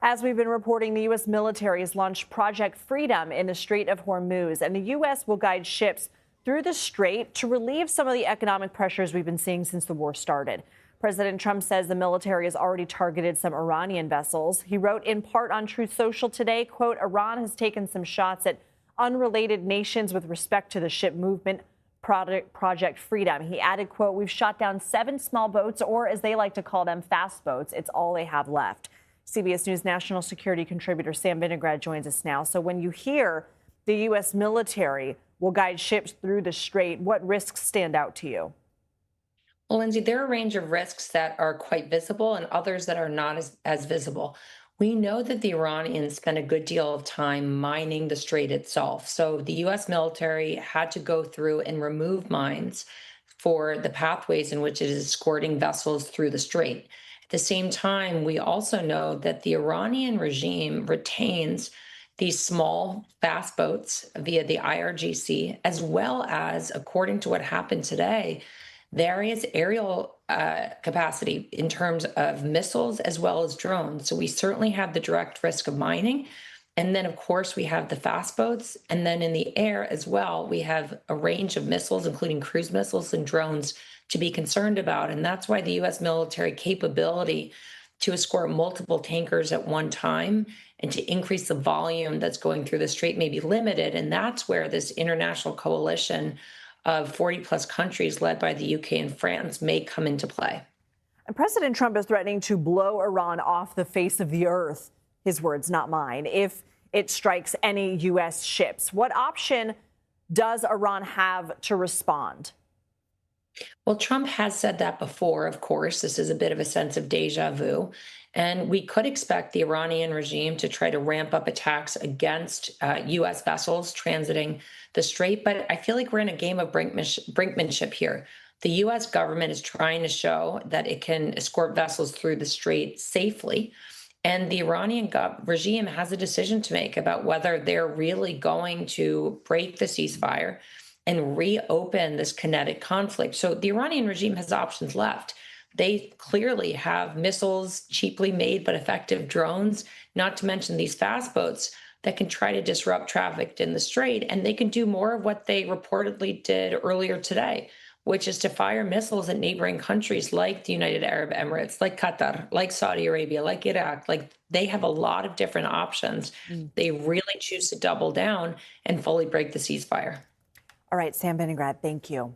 As we've been reporting, the U.S. military has launched Project Freedom in the Strait of Hormuz, and the U.S. will guide ships through the strait to relieve some of the economic pressures we've been seeing since the war started. President Trump says the military has already targeted some Iranian vessels. He wrote in part on Truth Social today, quote, Iran has taken some shots at unrelated nations with respect to the ship movement Project Freedom. He added, quote, we've shot down 7 small boats, or as they like to call them, fast boats. It's all they have left. CBS News national security contributor Sam Vinograd joins us now. So when you hear the U.S. military will guide ships through the strait, what risks stand out to you? Well, Lindsay, there are a range of risks that are quite visible and others that are not as visible. We know that the Iranians spend a good deal of time mining the strait itself. So the US military had to go through and remove mines for the pathways in which it is escorting vessels through the strait. At the same time, we also know that the Iranian regime retains these small, fast boats via the IRGC, as well as, according to what happened today, various aerial capacity in terms of missiles as well as drones. So we certainly have the direct risk of mining. And then, of course, we have the fast boats. And then in the air as well, we have a range of missiles, including cruise missiles and drones, to be concerned about. And that's why the U.S. military capability to escort multiple tankers at one time and to increase the volume that's going through the strait may be limited. And that's where this international coalition of 40 plus countries led by the UK and France may come into play. And President Trump is threatening to blow Iran off the face of the earth, his words, not mine, if it strikes any U.S. ships. What option does Iran have to respond? Well, Trump has said that before, of course. This is a bit of a sense of deja vu. And we could expect the Iranian regime to try to ramp up attacks against U.S. vessels transiting the strait. But I feel like we're in a game of brinkmanship here. The U.S. government is trying to show that it can escort vessels through the strait safely. And the Iranian regime has a decision to make about whether they're really going to break the ceasefire and reopen this kinetic conflict. So the Iranian regime has options left. They clearly have missiles, cheaply made but effective drones, not to mention these fast boats that can try to disrupt traffic in the strait. And they can do more of what they reportedly did earlier today, which is to fire missiles at neighboring countries like the United Arab Emirates, like Qatar, like Saudi Arabia, like Iraq. Like, they have a lot of different options. They really choose to double down and fully break the ceasefire. All right, Sam Vinograd, thank you.